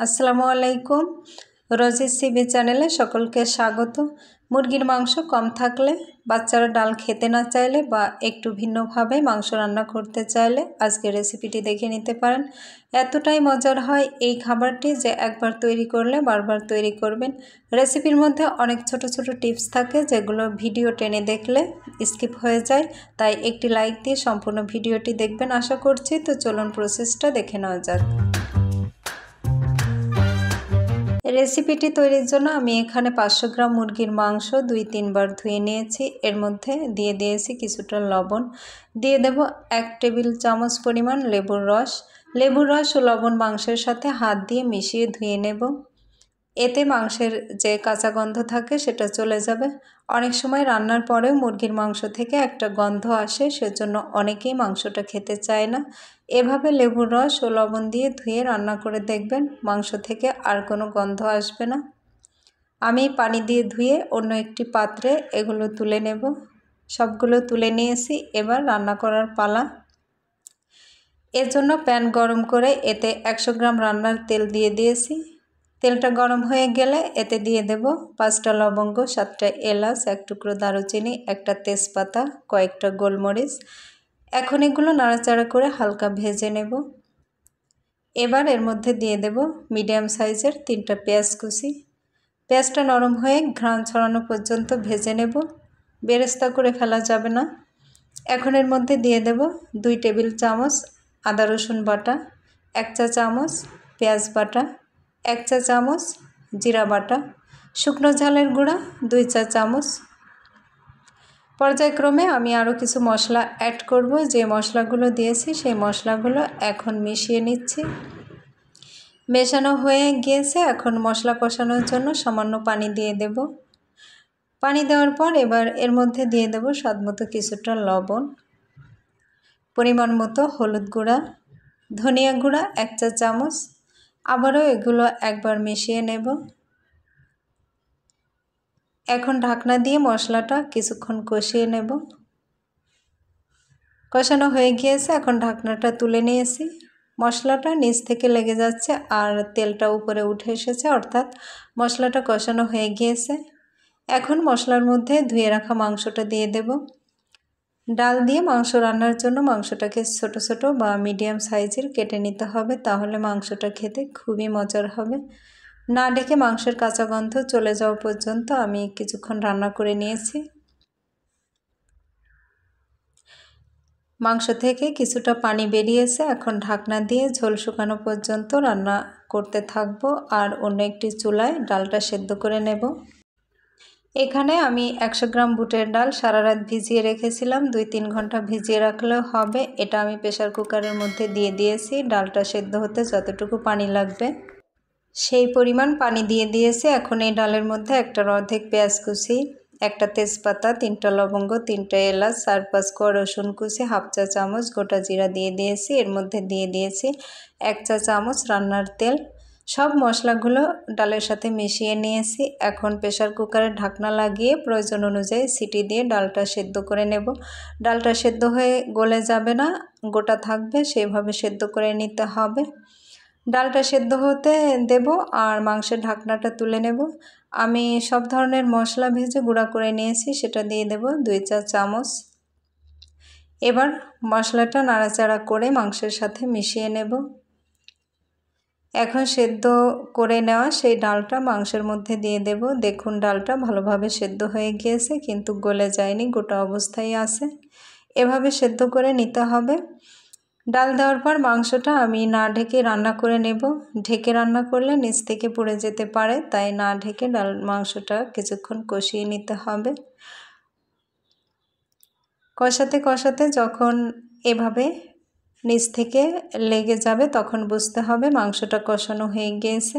আসসালামু আলাইকুম। Rosie's CB চ্যানেলে সকলকে স্বাগত। মুরগির মাংস কম থাকলে, বাচ্চারা ডাল খেতে না চাইলে বা একটু ভিন্নভাবে মাংস রান্না করতে চাইলে আজকের রেসিপিটি দেখে নিতে পারেন। এতটাই মজার হয় এই খাবারটি যে একবার তৈরি করলে বারবার তৈরি করবেন। রেসিপির মধ্যে অনেক ছোট ছোট টিপস থাকে যেগুলো ভিডিও টেনে দেখলে স্কিপ হয়ে যায়, তাই একটি লাইক দিয়ে সম্পূর্ণ ভিডিওটি দেখবেন আশা করছি। তো চলুন প্রসেসটা দেখে নেওয়া যাক। রেসিপিটি তৈরির জন্য আমি এখানে 500 গ্রাম মুরগির মাংস 2-3 বার ধুয়ে নিয়েছি। এর মধ্যে দিয়ে দিয়েছি কিছুটা লবণ, দিয়ে দেব 1 টেবিল চামচ পরিমাণ লেবুর রস। লেবুর রস ও লবণ মাংসের সাথে হাত দিয়ে মিশিয়ে ধুয়ে নেব। এতে মাংসের যে কাঁচা গন্ধ থাকে সেটা চলে যাবে। অনেক সময় রান্নার পরেও মুরগির মাংস থেকে একটা গন্ধ আসে, সেজন্য অনেকেই মাংসটা খেতে চায় না। এভাবে লেবুর রস ও লবণ দিয়ে ধুয়ে রান্না করে দেখবেন, মাংস থেকে আর কোনো গন্ধ আসবে না। আমি পানি দিয়ে ধুয়ে অন্য একটি পাত্রে এগুলো তুলে নেব। সবগুলো তুলে নিয়েছি, এবার রান্না করার পালা। এর জন্য প্যান গরম করে এতে 100 গ্রাম রান্নার তেল দিয়ে দিয়েছি। তেলটা গরম হয়ে গেলে এতে দিয়ে দেব 5টা লবঙ্গ, 7টা এলাচ, 1 টুকরো দারুচিনি, একটা তেজপাতা, কয়েকটা গোলমরিচ। এখন এগুলো নাড়াচাড়া করে হালকা ভেজে নেব। এবার এর মধ্যে দিয়ে দেব মিডিয়াম সাইজের 3টা পেঁয়াজ কুচি। পেঁয়াজটা নরম হয়ে ঘ্রাণ ছড়ানো পর্যন্ত ভেজে নেব, বেরেস্তা করে ফেলা যাবে না। এখন এর মধ্যে দিয়ে দেব 2 টেবিল চামচ আদা রসুন বাটা, 1 চা চামচ পেঁয়াজ বাটা, 1 চা চামচ জিরা বাটা, শুকনো ঝালের গুঁড়া 2 চা চামচ। পর্যায়ক্রমে আমি আরও কিছু মশলা অ্যাড করব। যে মশলাগুলো দিয়েছি সেই মশলাগুলো এখন মিশিয়ে নিচ্ছি। মেশানো হয়ে গিয়েছে, এখন মশলা কষানোর জন্য সামান্য পানি দিয়ে দেব। পানি দেওয়ার পর এবার এর মধ্যে দিয়ে দেব স্বাদমতো কিছুটা লবণ, পরিমাণ মতো হলুদ গুঁড়া, ধনিয়া গুঁড়া 1 চা চামচ। আবারও এগুলো একবার মিশিয়ে নেব। এখন ঢাকনা দিয়ে মশলাটা কিছুক্ষণ কষিয়ে নেব। কষানো হয়ে গিয়েছে, এখন ঢাকনাটা তুলে নিয়েছি। মশলাটা নিচ থেকে লেগে যাচ্ছে আর তেলটা উপরে উঠে এসেছে, অর্থাৎ মশলাটা কষানো হয়ে গিয়েছে। এখন মশলার মধ্যে ধুয়ে রাখা মাংসটা দিয়ে দেব। ডাল দিয়ে মাংস রান্নার জন্য মাংসটাকে ছোট ছোট বা মিডিয়াম সাইজের কেটে নিতে হবে, তাহলে মাংসটা খেতে খুবই মজার হবে। না ঢেকে মাংসের কাঁচা গন্ধ চলে যাওয়া পর্যন্ত আমি কিছুক্ষণ রান্না করে নিয়েছি। মাংস থেকে কিছুটা পানি বেরিয়েছে, এখন ঢাকনা দিয়ে ঝোল শুকানো পর্যন্ত রান্না করতে থাকবো আর অন্য একটি চুলায় ডালটা সেদ্ধ করে নেব। এখানে আমি 100 গ্রাম বুটের ডাল সারা রাত ভিজিয়ে রেখেছিলাম, 2-3 ঘন্টা ভিজিয়ে রাখলেও হবে। এটা আমি প্রেসার কুকারের মধ্যে দিয়ে দিয়েছি। ডালটা সেদ্ধ হতে যতটুকু পানি লাগবে সেই পরিমাণ পানি দিয়ে দিয়েছি। এখন এই ডালের মধ্যে 1টার অর্ধেক পেঁয়াজ কুচি, 1টা তেজপাতা, 3টা লবঙ্গ, 3টা এলাচ, 4-5 কোয়া রসুন কুচি, হাফ চা চামচ গোটা জিরা দিয়ে দিয়েছি। এর মধ্যে দিয়ে দিয়েছি 1 চা চামচ রান্নার তেল। সব মশলাগুলো ডালের সাথে মিশিয়ে নিয়েছি। এখন প্রেসার কুকারের ঢাকনা লাগিয়ে প্রয়োজন অনুযায়ী সিটি দিয়ে ডালটা সেদ্ধ করে নেব। ডালটা সেদ্ধ হয়ে গলে যাবে না, গোটা থাকবে, সেইভাবে সেদ্ধ করে নিতে হবে। ডালটা সেদ্ধ হতে দেব আর মাংসের ঢাকনাটা তুলে নেব। আমি সব ধরনের মশলা ভেজে গুঁড়া করে নিয়েছি, সেটা দিয়ে দেব 2 চা চামচ। এবার মশলাটা নাড়াচাড়া করে মাংসের সাথে মিশিয়ে নেব। এখন সেদ্ধ করে নেওয়া সেই ডালটা মাংসের মধ্যে দিয়ে দেব। দেখুন ডালটা ভালোভাবে সেদ্ধ হয়ে গিয়েছে, কিন্তু গলে যায়নি, গোটা অবস্থায় আছে। এভাবে সেদ্ধ করে নিতে হবে। ডাল দেওয়ার পর মাংসটা আমি না ঢেকে রান্না করে নেব। ঢেকে রান্না করলে নিচ থেকে পুড়ে যেতে পারে, তাই না ঢেকে মাংসটা কিছুক্ষণ কষিয়ে নিতে হবে। কষাতে কষাতে যখন এভাবে নিচ থেকে লেগে যাবে তখন বুঝতে হবে মাংসটা কষানো হয়ে গিয়েছে।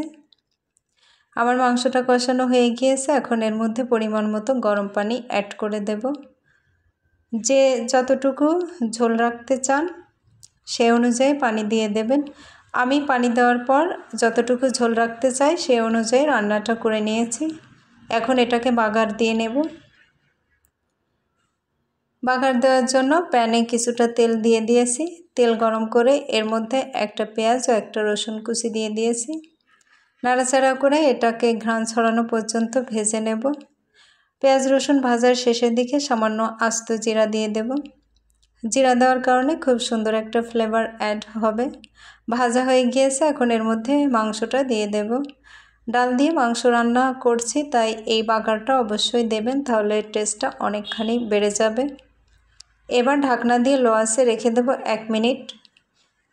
আমার মাংসটা কষানো হয়ে গিয়েছে। এখন এর মধ্যে পরিমাণ মতো গরম পানি অ্যাড করে দেব। যে যতটুকু ঝোল রাখতে চান সেই অনুযায়ী পানি দিয়ে দেবেন। আমি পানি দেওয়ার পর যতটুকু ঝোল রাখতে চাই সেই অনুযায়ী রান্নাটা করে নিয়েছি। এখন এটাকে বাগার দিয়ে নেব। বাগার দেওয়ার জন্য প্যানে কিছুটা তেল দিয়ে দিয়েছি। তেল গরম করে এর মধ্যে 1টা পেঁয়াজ ও 1টা রসুন কুচি দিয়ে দিয়েছি। নাড়াচাড়া করে এটাকে ঘ্রাণ ছড়ানো পর্যন্ত ভেজে নেব। পেঁয়াজ রসুন ভাজার শেষের দিকে সামান্য আস্ত জিরা দিয়ে দেব। জিরা দেওয়ার কারণে খুব সুন্দর একটা ফ্লেভার অ্যাড হবে। ভাজা হয়ে গিয়েছে, এখন এর মধ্যে মাংসটা দিয়ে দেব। ডাল দিয়ে মাংস রান্না করছি, তাই এই বাগারটা অবশ্যই দেবেন, তাহলে টেস্টটা অনেকখানি বেড়ে যাবে। এবার ঢাকনা দিয়ে লো আঁচে রেখে দেব 1 মিনিট।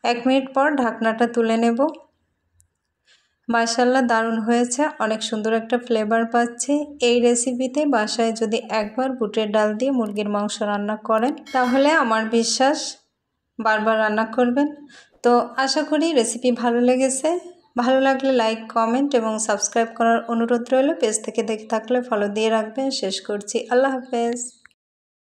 1 মিনিট পর ঢাকনাটা তুলে নেব। মাশাআল্লাহ, দারুণ হয়েছে, অনেক সুন্দর একটা ফ্লেভার পাচ্ছি। এই রেসিপিতে বাসায় যদি একবার বুটের ডাল দিয়ে মুরগির মাংস রান্না করেন, তাহলে আমার বিশ্বাস বারবার রান্না করবেন। তো আশা করি রেসিপি ভালো লেগেছে। ভালো লাগলে লাইক, কমেন্ট এবং সাবস্ক্রাইব করার অনুরোধ রইল। পেজ থেকে দেখে থাকলে ফলো দিয়ে রাখবেন। শেষ করছি, আল্লাহ হাফেজ।